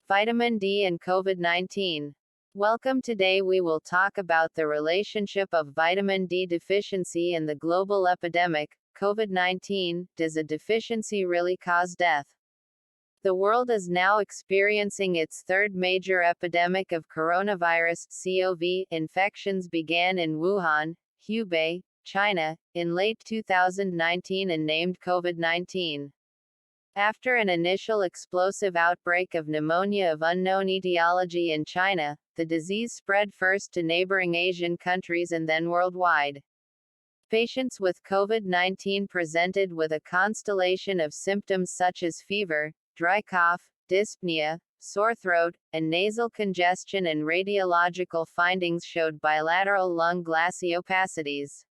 Vitamin D and COVID-19. Welcome. Today we will talk about the relationship of vitamin D deficiency and the global epidemic, COVID-19. Does a deficiency really cause death? The world is now experiencing its third major epidemic of coronavirus (COVID). Infections began in Wuhan, Hubei, China, in late 2019 and named COVID-19. After an initial explosive outbreak of pneumonia of unknown etiology in China, the disease spread first to neighboring Asian countries and then worldwide. Patients with COVID-19 presented with a constellation of symptoms such as fever, dry cough, dyspnea, sore throat, and nasal congestion, and radiological findings showed bilateral lung glassy opacities.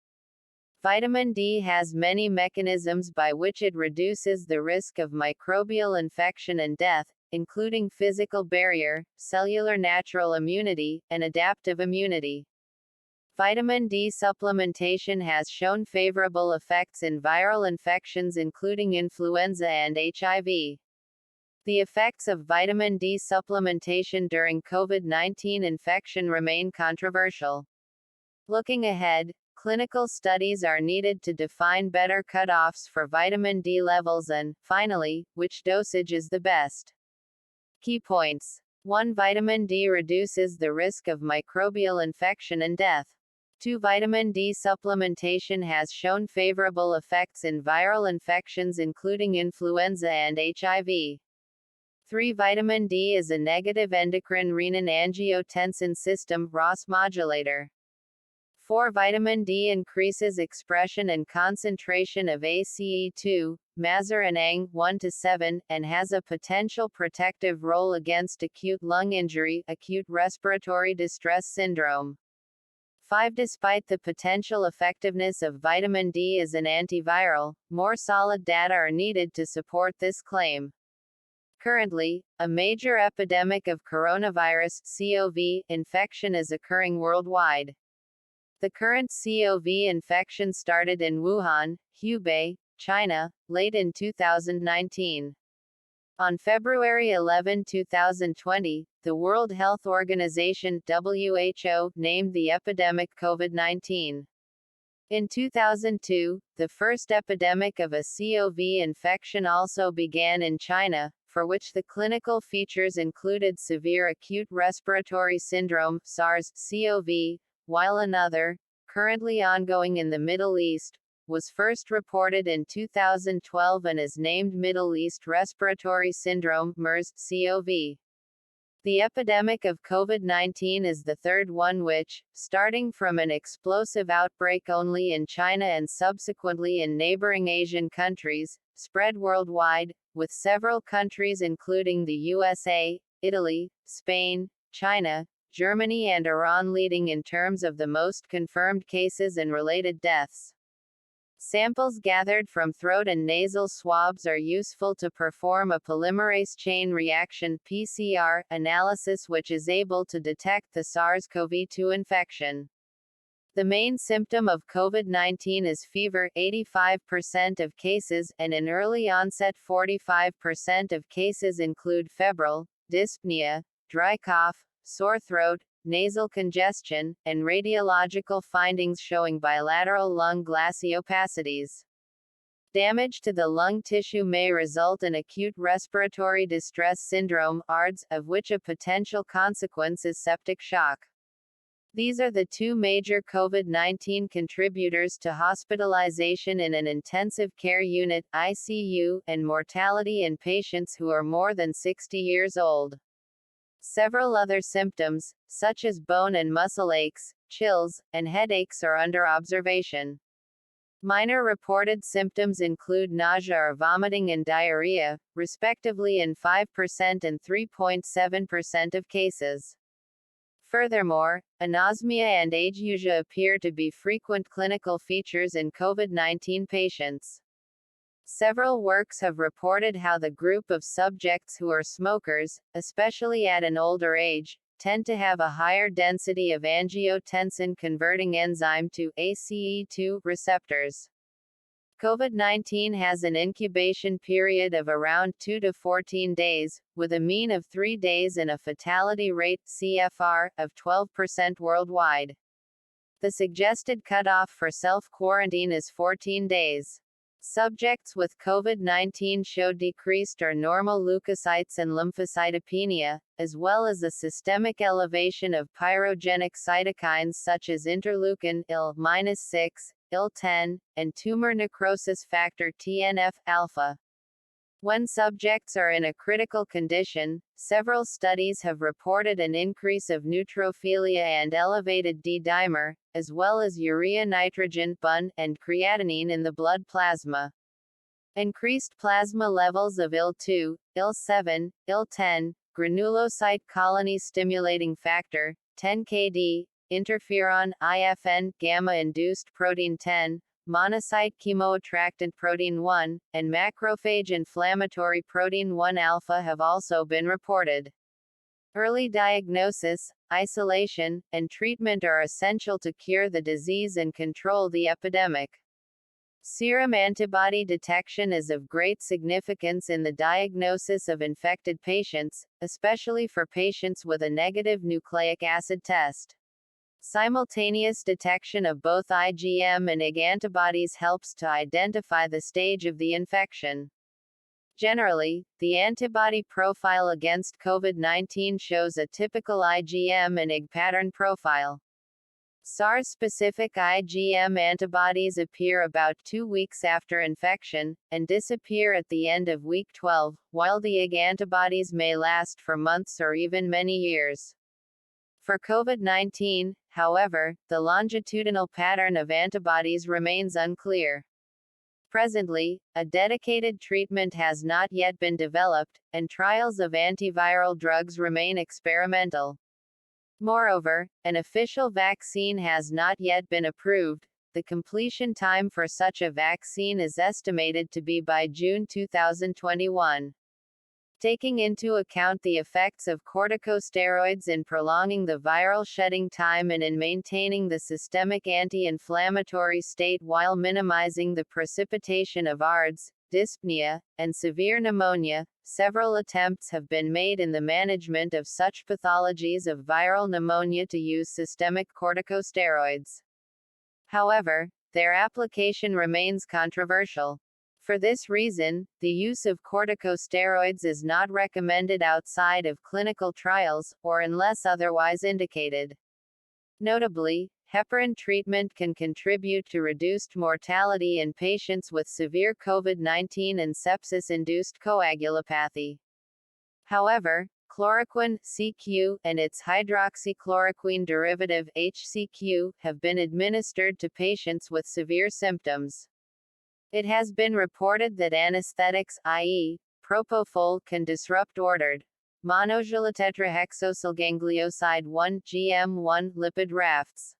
Vitamin D has many mechanisms by which it reduces the risk of microbial infection and death, including physical barrier, cellular natural immunity, and adaptive immunity. Vitamin D supplementation has shown favorable effects in viral infections including influenza and HIV. The effects of vitamin D supplementation during COVID-19 infection remain controversial. Looking ahead, clinical studies are needed to define better cutoffs for vitamin D levels and, finally, which dosage is the best. Key points. 1. Vitamin D reduces the risk of microbial infection and death. 2. Vitamin D supplementation has shown favorable effects in viral infections including influenza and HIV. 3. Vitamin D is a negative endocrine renin-angiotensin system (ROS) modulator. 4. Vitamin D increases expression and concentration of ACE2, Mazar and Ang 1-7, and has a potential protective role against acute lung injury, acute respiratory distress syndrome. 5. Despite the potential effectiveness of vitamin D as an antiviral, more solid data are needed to support this claim. Currently, a major epidemic of coronavirus (COVID) infection is occurring worldwide. The current COVID infection started in Wuhan, Hubei, China, late in 2019. On February 11, 2020, the World Health Organization (WHO) named the epidemic COVID-19. In 2002, the first epidemic of a COVID infection also began in China, for which the clinical features included severe acute respiratory syndrome (SARS-CoV), while another, currently ongoing in the Middle East, was first reported in 2012 and is named Middle East Respiratory Syndrome (MERS-CoV). The epidemic of COVID-19 is the third one which, starting from an explosive outbreak only in China and subsequently in neighboring Asian countries, spread worldwide, with several countries including the USA, Italy, Spain, China, Germany and Iran leading in terms of the most confirmed cases and related deaths. Samples gathered from throat and nasal swabs are useful to perform a polymerase chain reaction (PCR) analysis which is able to detect the SARS-CoV-2 infection. The main symptom of COVID-19 is fever, 85% of cases, and in early onset 45% of cases include febrile, dyspnea, dry cough, sore throat, nasal congestion, and radiological findings showing bilateral lung glassy opacities. Damage to the lung tissue may result in acute respiratory distress syndrome (ARDS), of which a potential consequence is septic shock. These are the two major COVID-19 contributors to hospitalization in an intensive care unit (ICU) and mortality in patients who are more than 60 years old. Several other symptoms, such as bone and muscle aches, chills, and headaches are under observation. Minor reported symptoms include nausea or vomiting and diarrhea, respectively in 5% and 3.7% of cases. Furthermore, anosmia and ageusia appear to be frequent clinical features in COVID-19 patients. Several works have reported how the group of subjects who are smokers, especially at an older age, tend to have a higher density of angiotensin-converting enzyme to ACE2 receptors. COVID-19 has an incubation period of around 2 to 14 days, with a mean of 3 days and a fatality rate, CFR, of 12% worldwide. The suggested cutoff for self-quarantine is 14 days. Subjects with COVID-19 show decreased or normal leukocytes and lymphocytopenia, as well as a systemic elevation of pyrogenic cytokines such as interleukin IL-6, IL-10, and tumor necrosis factor TNF-alpha. When subjects are in a critical condition, several studies have reported an increase of neutrophilia and elevated D-dimer, as well as urea nitrogen (BUN) and creatinine in the blood plasma. Increased plasma levels of IL-2, IL-7, IL-10, granulocyte colony stimulating factor, 10-KD, interferon, IFN, gamma-induced protein 10, monocyte chemoattractant protein 1, and macrophage inflammatory protein 1 alpha have also been reported. Early diagnosis, isolation, and treatment are essential to cure the disease and control the epidemic. Serum antibody detection is of great significance in the diagnosis of infected patients, especially for patients with a negative nucleic acid test. Simultaneous detection of both IgM and Ig antibodies helps to identify the stage of the infection. Generally, the antibody profile against COVID-19 shows a typical IgM and Ig pattern profile. SARS-specific IgM antibodies appear about 2 weeks after infection, and disappear at the end of week 12, while the Ig antibodies may last for months or even many years. For COVID-19, however, the longitudinal pattern of antibodies remains unclear. Presently, a dedicated treatment has not yet been developed, and trials of antiviral drugs remain experimental. Moreover, an official vaccine has not yet been approved. The completion time for such a vaccine is estimated to be by June 2021. Taking into account the effects of corticosteroids in prolonging the viral shedding time and in maintaining the systemic anti-inflammatory state while minimizing the precipitation of ARDS, dyspnea, and severe pneumonia, several attempts have been made in the management of such pathologies of viral pneumonia to use systemic corticosteroids. However, their application remains controversial. For this reason, the use of corticosteroids is not recommended outside of clinical trials, or unless otherwise indicated. Notably, heparin treatment can contribute to reduced mortality in patients with severe COVID-19 and sepsis-induced coagulopathy. However, chloroquine (CQ) and its hydroxychloroquine derivative HCQ have been administered to patients with severe symptoms. It has been reported that anesthetics, i.e., propofol, can disrupt ordered monosyllatetrahexosylganglioside 1 (GM1) lipid rafts.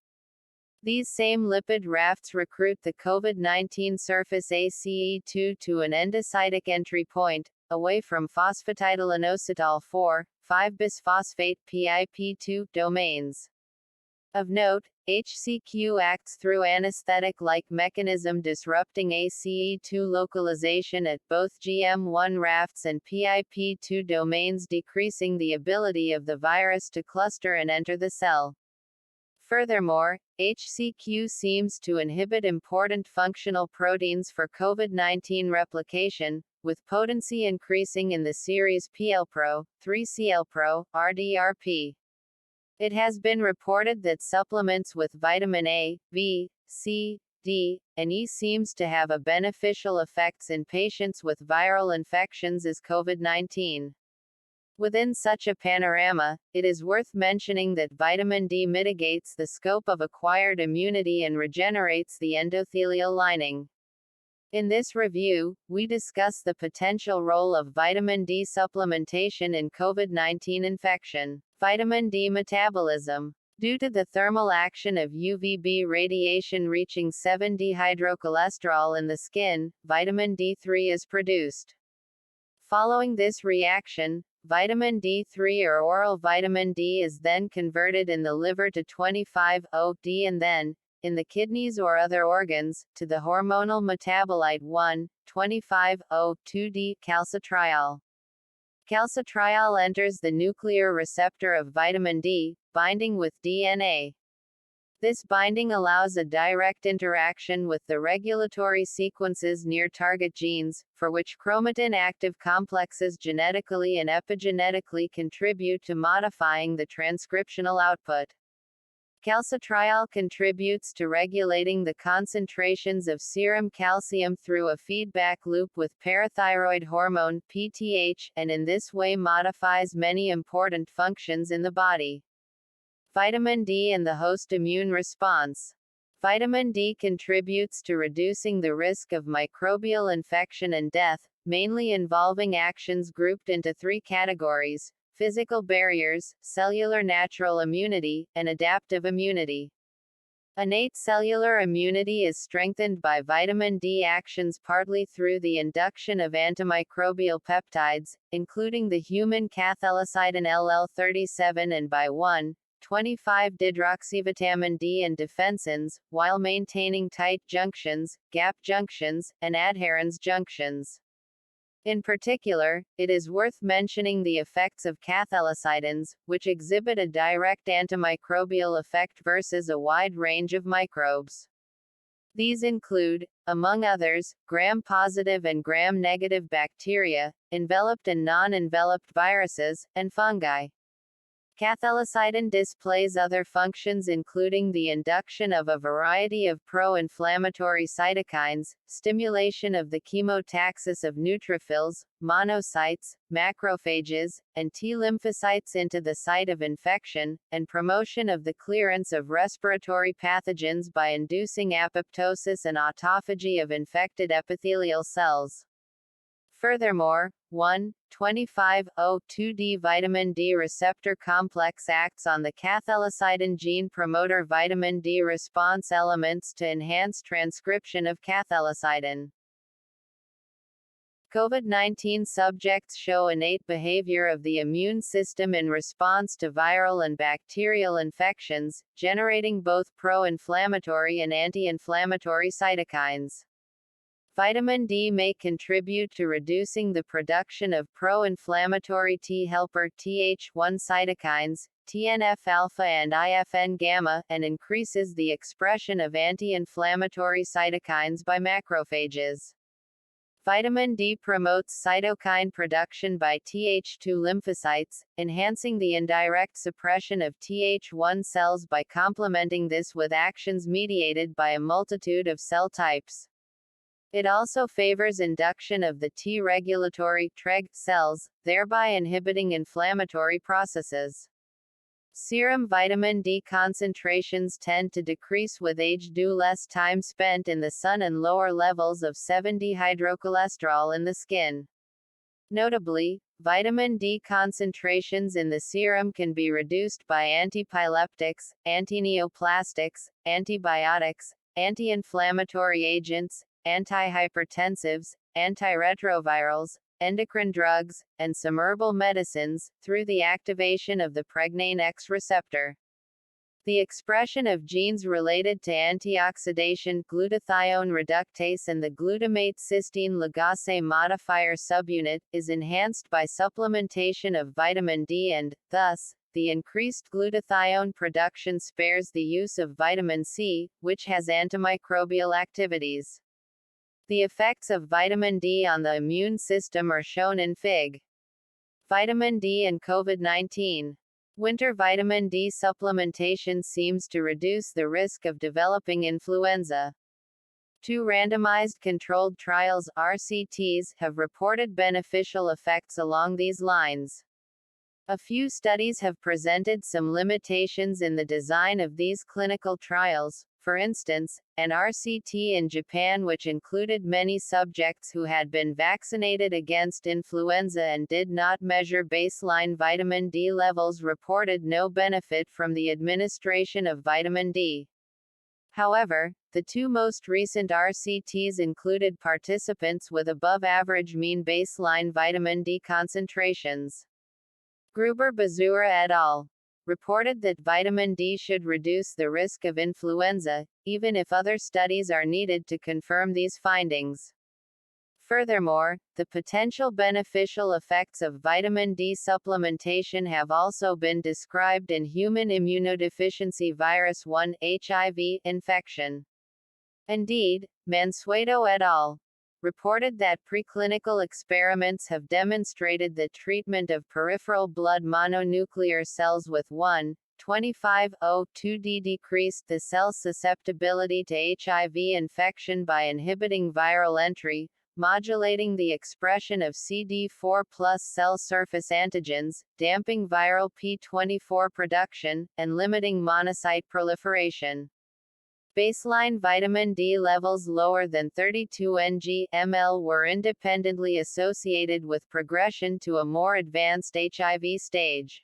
These same lipid rafts recruit the COVID-19 surface ACE2 to an endocytic entry point, away from phosphatidylinositol 4, 5-bisphosphate PIP2 domains. Of note, HCQ acts through anesthetic-like mechanism disrupting ACE2 localization at both GM1 rafts and PIP2 domains, decreasing the ability of the virus to cluster and enter the cell. Furthermore, HCQ seems to inhibit important functional proteins for COVID-19 replication, with potency increasing in the series PLPRO, 3CLPRO, RDRP. It has been reported that supplements with vitamin A, B, C, D, and E seems to have a beneficial effects in patients with viral infections as COVID-19. Within such a panorama, it is worth mentioning that vitamin D mitigates the scope of acquired immunity and regenerates the endothelial lining. In this review, we discuss the potential role of vitamin D supplementation in COVID-19 infection. Vitamin D metabolism. Due to the thermal action of UVB radiation reaching 7-dehydrocholesterol in the skin, vitamin D3 is produced. Following this reaction, vitamin D3 or oral vitamin D is then converted in the liver to 25-O-D and then, in the kidneys or other organs, to the hormonal metabolite 1,25,O,2-D calcitriol. Calcitriol enters the nuclear receptor of vitamin D, binding with DNA. This binding allows a direct interaction with the regulatory sequences near target genes, for which chromatin-active complexes genetically and epigenetically contribute to modifying the transcriptional output. Calcitriol contributes to regulating the concentrations of serum calcium through a feedback loop with parathyroid hormone (PTH), and in this way modifies many important functions in the body. Vitamin D and the host immune response. Vitamin D contributes to reducing the risk of microbial infection and death, mainly involving actions grouped into three categories: physical barriers, cellular natural immunity, and adaptive immunity. Innate cellular immunity is strengthened by vitamin D actions partly through the induction of antimicrobial peptides, including the human cathelicidin LL37 and by 1,25-dihydroxyvitamin D and defensins, while maintaining tight junctions, gap junctions, and adherens junctions. In particular, it is worth mentioning the effects of cathelicidins, which exhibit a direct antimicrobial effect versus a wide range of microbes. These include, among others, gram-positive and gram-negative bacteria, enveloped and non-enveloped viruses, and fungi. Cathelicidin displays other functions including the induction of a variety of pro-inflammatory cytokines, stimulation of the chemotaxis of neutrophils, monocytes, macrophages, and T lymphocytes into the site of infection, and promotion of the clearance of respiratory pathogens by inducing apoptosis and autophagy of infected epithelial cells. Furthermore, 1,25,O,2-D vitamin D receptor complex acts on the cathelicidin gene promoter vitamin D response elements to enhance transcription of cathelicidin. COVID-19 subjects show innate behavior of the immune system in response to viral and bacterial infections, generating both pro-inflammatory and anti-inflammatory cytokines. Vitamin D may contribute to reducing the production of pro-inflammatory T helper Th1 cytokines, TNF-alpha and IFN-gamma, and increases the expression of anti-inflammatory cytokines by macrophages. Vitamin D promotes cytokine production by Th2 lymphocytes, enhancing the indirect suppression of Th1 cells by complementing this with actions mediated by a multitude of cell types. It also favors induction of the T regulatory Treg cells, thereby inhibiting inflammatory processes. Serum vitamin D concentrations tend to decrease with age due less time spent in the sun and lower levels of 7-dehydrocholesterol in the skin. Notably, vitamin D concentrations in the serum can be reduced by antiepileptics, antineoplastics, antibiotics, anti-inflammatory agents, antihypertensives, antiretrovirals, endocrine drugs, and some herbal medicines, through the activation of the pregnein X receptor. The expression of genes related to antioxidation, glutathione reductase and the glutamate cysteine ligase modifier subunit, is enhanced by supplementation of vitamin D and, thus, the increased glutathione production spares the use of vitamin C, which has antimicrobial activities. The effects of vitamin D on the immune system are shown in Fig. Vitamin D and COVID-19. Winter vitamin D supplementation seems to reduce the risk of developing influenza. 2 randomized controlled trials (RCTs) have reported beneficial effects along these lines. A few studies have presented some limitations in the design of these clinical trials. For instance, an RCT in Japan which included many subjects who had been vaccinated against influenza and did not measure baseline vitamin D levels reported no benefit from the administration of vitamin D. However, the 2 most recent RCTs included participants with above-average mean baseline vitamin D concentrations. Gruber-Bazura et al. reported that vitamin D should reduce the risk of influenza, even if other studies are needed to confirm these findings. Furthermore, the potential beneficial effects of vitamin D supplementation have also been described in human immunodeficiency virus 1 (HIV) infection. Indeed, Mansueto et al. Reported that preclinical experiments have demonstrated that treatment of peripheral blood mononuclear cells with 1,25,O2D decreased the cell's susceptibility to HIV infection by inhibiting viral entry, modulating the expression of CD4+ cell surface antigens, damping viral P24 production, and limiting monocyte proliferation. Baseline vitamin D levels lower than 32 ng/ml were independently associated with progression to a more advanced HIV stage.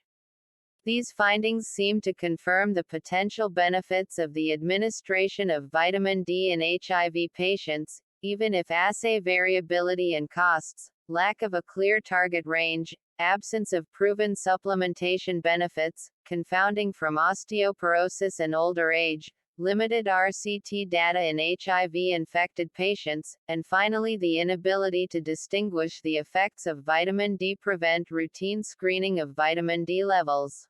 These findings seem to confirm the potential benefits of the administration of vitamin D in HIV patients, even if assay variability and costs, lack of a clear target range, absence of proven supplementation benefits, confounding from osteoporosis and older age, limited RCT data in HIV-infected patients, and finally the inability to distinguish the effects of vitamin D prevent routine screening of vitamin D levels.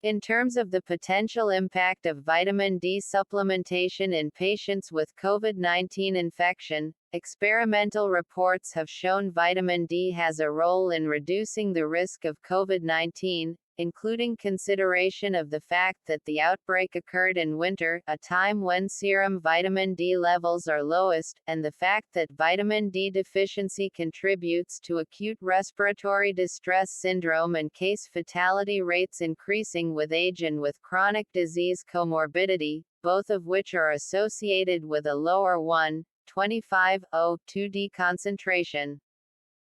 In terms of the potential impact of vitamin D supplementation in patients with COVID-19 infection, experimental reports have shown vitamin D has a role in reducing the risk of COVID-19, including consideration of the fact that the outbreak occurred in winter, a time when serum vitamin D levels are lowest, and the fact that vitamin D deficiency contributes to acute respiratory distress syndrome and case fatality rates increasing with age and with chronic disease comorbidity, both of which are associated with a lower 1,25,O2D concentration.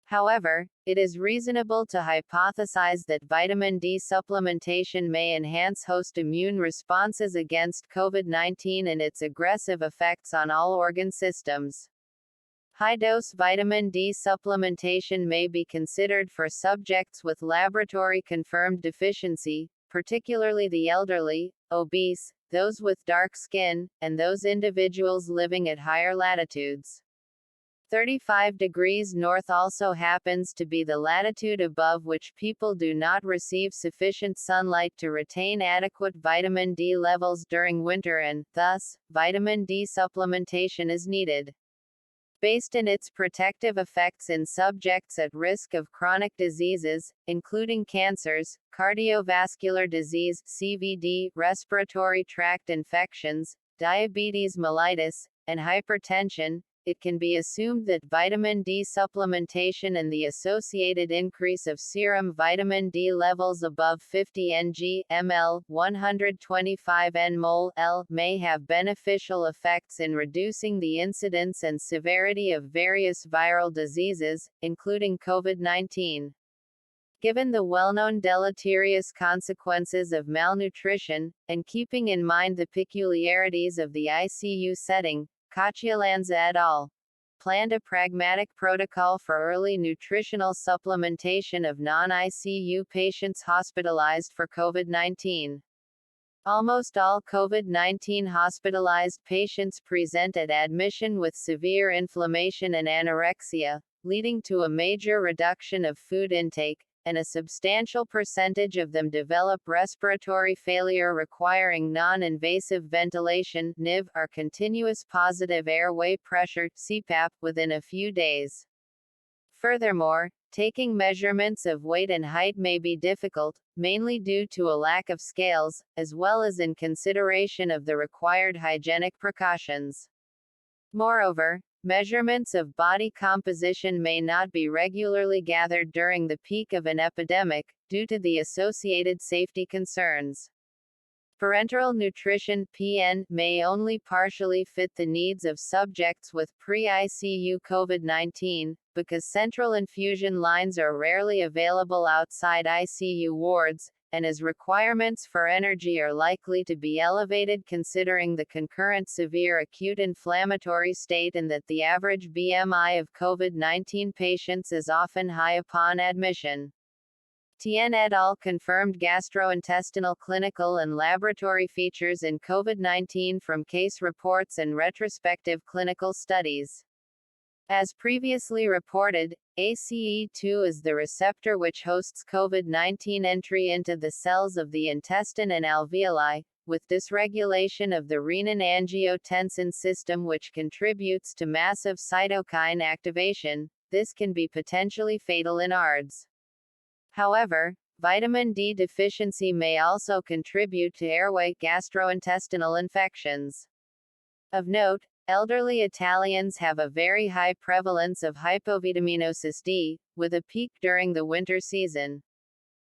However, it is reasonable to hypothesize that vitamin D supplementation may enhance host immune responses against COVID-19 and its aggressive effects on all organ systems. High-dose vitamin D supplementation may be considered for subjects with laboratory-confirmed deficiency, particularly the elderly, obese, those with dark skin, and those individuals living at higher latitudes. 35 degrees north also happens to be the latitude above which people do not receive sufficient sunlight to retain adequate vitamin D levels during winter and, thus, vitamin D supplementation is needed. Based on its protective effects in subjects at risk of chronic diseases, including cancers, cardiovascular disease (CVD), respiratory tract infections, diabetes mellitus, and hypertension, it can be assumed that vitamin D supplementation and the associated increase of serum vitamin D levels above 50 ng/ml, 125 nmol/L, may have beneficial effects in reducing the incidence and severity of various viral diseases, including COVID-19. Given the well-known deleterious consequences of malnutrition, and keeping in mind the peculiarities of the ICU setting, Caccialanza et al. Planned a pragmatic protocol for early nutritional supplementation of non-ICU patients hospitalized for COVID-19. Almost all COVID-19 hospitalized patients present at admission with severe inflammation and anorexia, leading to a major reduction of food intake, and a substantial percentage of them develop respiratory failure requiring non-invasive ventilation (NIV) or continuous positive airway pressure (CPAP) within a few days. Furthermore, taking measurements of weight and height may be difficult, mainly due to a lack of scales, as well as in consideration of the required hygienic precautions. Moreover, measurements of body composition may not be regularly gathered during the peak of an epidemic, due to the associated safety concerns. Parenteral nutrition (PN) may only partially fit the needs of subjects with pre-ICU COVID-19, because central infusion lines are rarely available outside ICU wards, and as requirements for energy are likely to be elevated considering the concurrent severe acute inflammatory state and that the average BMI of COVID-19 patients is often high upon admission. Tien et al. Confirmed gastrointestinal clinical and laboratory features in COVID-19 from case reports and retrospective clinical studies. As previously reported, ACE2 is the receptor which hosts COVID-19 entry into the cells of the intestine and alveoli, with dysregulation of the renin-angiotensin system which contributes to massive cytokine activation. This can be potentially fatal in ARDS. However, vitamin D deficiency may also contribute to airway gastrointestinal infections. Of note, elderly Italians have a very high prevalence of hypovitaminosis D, with a peak during the winter season.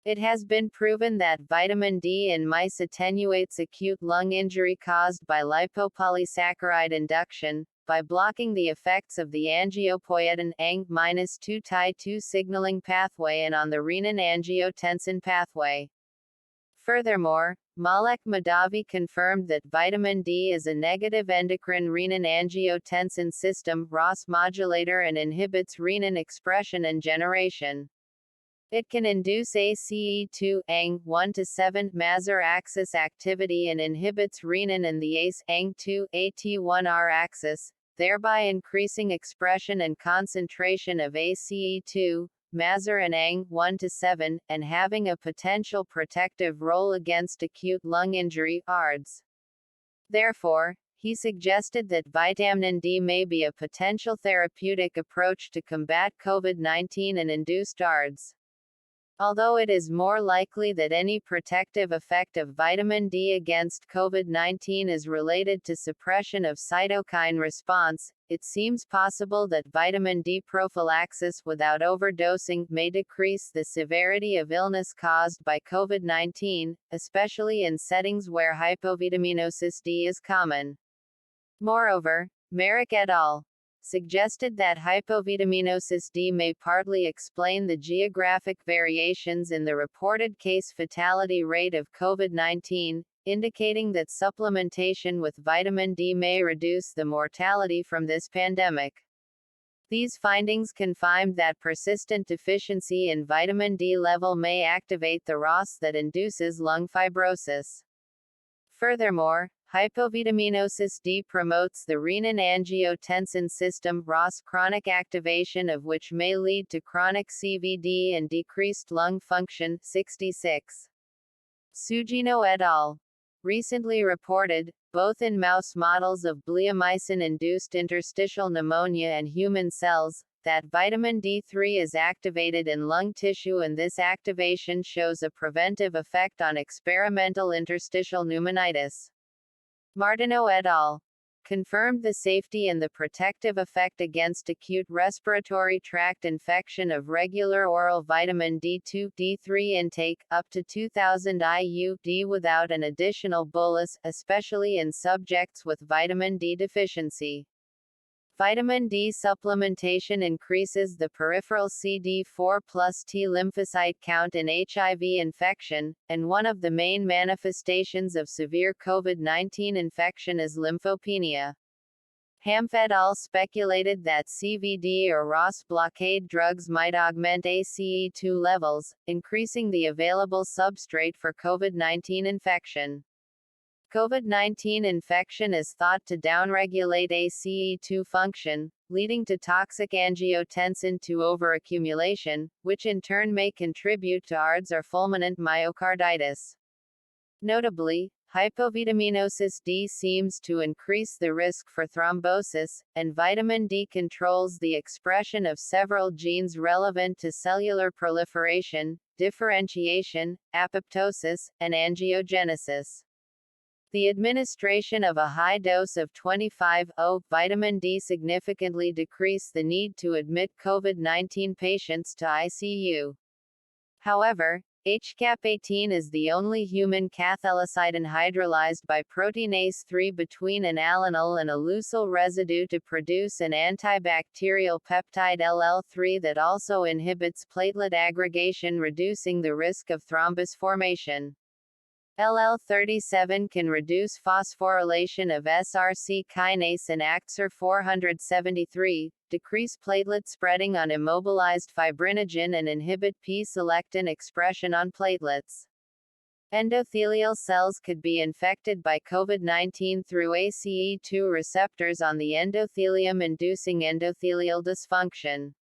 It has been proven that vitamin D in mice attenuates acute lung injury caused by lipopolysaccharide induction, by blocking the effects of the angiopoietin Ang-2 Tie2 signaling pathway and on the renin-angiotensin pathway. Furthermore, Malek Mahdavi confirmed that vitamin D is a negative endocrine renin-angiotensin system ROS modulator and inhibits renin expression and generation. It can induce ACE2 Ang-1-7 Mazar axis activity and inhibits renin and the ACE Ang-2 AT1R axis, thereby increasing expression and concentration of ACE2, Mazar and Ang-1-7, and having a potential protective role against acute lung injury (ARDS). Therefore, he suggested that vitamin D may be a potential therapeutic approach to combat COVID-19 and induced ARDS. Although it is more likely that any protective effect of vitamin D against COVID-19 is related to suppression of cytokine response, it seems possible that vitamin D prophylaxis without overdosing may decrease the severity of illness caused by COVID-19, especially in settings where hypovitaminosis D is common. Moreover, Merrick et al. Suggested that hypovitaminosis D may partly explain the geographic variations in the reported case fatality rate of COVID-19, indicating that supplementation with vitamin D may reduce the mortality from this pandemic. These findings confirmed that persistent deficiency in vitamin D level may activate the ROS that induces lung fibrosis. Furthermore, hypovitaminosis D promotes the renin-angiotensin system ROS chronic activation of which may lead to chronic CVD and decreased lung function. 66. Sugino et al. Recently reported, both in mouse models of bleomycin-induced interstitial pneumonia and human cells, that vitamin D3 is activated in lung tissue, and this activation shows a preventive effect on experimental interstitial pneumonitis. Martineau et al. Confirmed the safety and the protective effect against acute respiratory tract infection of regular oral vitamin D2, D3 intake, up to 2000 IU/d without an additional bolus, especially in subjects with vitamin D deficiency. Vitamin D supplementation increases the peripheral CD4 plus T lymphocyte count in HIV infection, and one of the main manifestations of severe COVID-19 infection is lymphopenia. Hampf et al. Speculated that CVD or ROS blockade drugs might augment ACE2 levels, increasing the available substrate for COVID-19 infection. COVID-19 infection is thought to downregulate ACE2 function, leading to toxic angiotensin II overaccumulation, which in turn may contribute to ARDS or fulminant myocarditis. Notably, hypovitaminosis D seems to increase the risk for thrombosis, and vitamin D controls the expression of several genes relevant to cellular proliferation, differentiation, apoptosis, and angiogenesis. The administration of a high dose of 25/0 vitamin D significantly decreased the need to admit COVID-19 patients to ICU. However, HCAP18 is the only human cathelicidin hydrolyzed by proteinase 3 between an alanine and a leucyl residue to produce an antibacterial peptide LL3 that also inhibits platelet aggregation, reducing the risk of thrombus formation. LL37 can reduce phosphorylation of SRC kinase and AXR 473, decrease platelet spreading on immobilized fibrinogen and inhibit P-selectin expression on platelets. Endothelial cells could be infected by COVID-19 through ACE2 receptors on the endothelium, inducing endothelial dysfunction.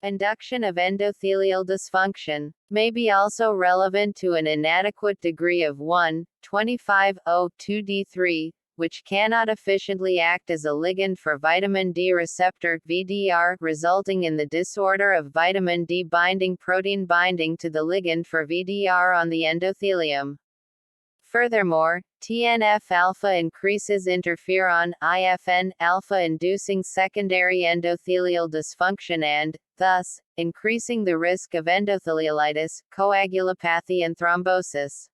Induction of endothelial dysfunction may be also relevant to an inadequate degree of 1,25,O2D3, which cannot efficiently act as a ligand for vitamin D receptor (VDR), resulting in the disorder of vitamin D binding protein binding to the ligand for VDR on the endothelium. Furthermore, TNF-alpha increases interferon IFN-alpha, inducing secondary endothelial dysfunction and, thus, increasing the risk of endothelialitis, coagulopathy and thrombosis.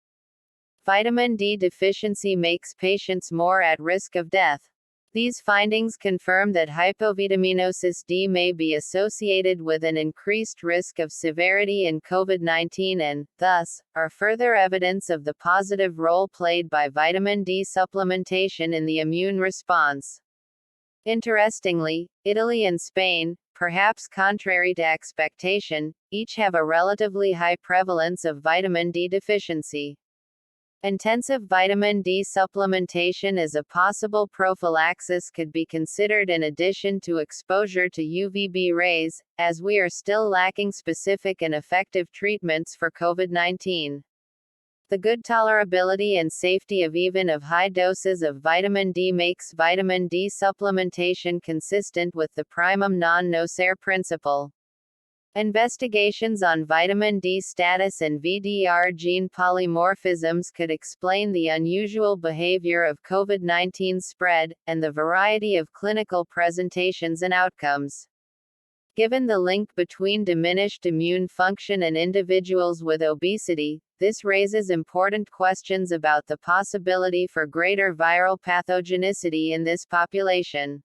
Vitamin D deficiency makes patients more at risk of death. These findings confirm that hypovitaminosis D may be associated with an increased risk of severity in COVID-19 and, thus, are further evidence of the positive role played by vitamin D supplementation in the immune response. Interestingly, Italy and Spain, perhaps contrary to expectation, each have a relatively high prevalence of vitamin D deficiency. Intensive vitamin D supplementation as a possible prophylaxis could be considered in addition to exposure to UVB rays, as we are still lacking specific and effective treatments for COVID-19. The good tolerability and safety of even high doses of vitamin D makes vitamin D supplementation consistent with the primum non nocere principle. Investigations on vitamin D status and VDR gene polymorphisms could explain the unusual behavior of COVID-19 spread, and the variety of clinical presentations and outcomes. Given the link between diminished immune function and individuals with obesity, this raises important questions about the possibility for greater viral pathogenicity in this population.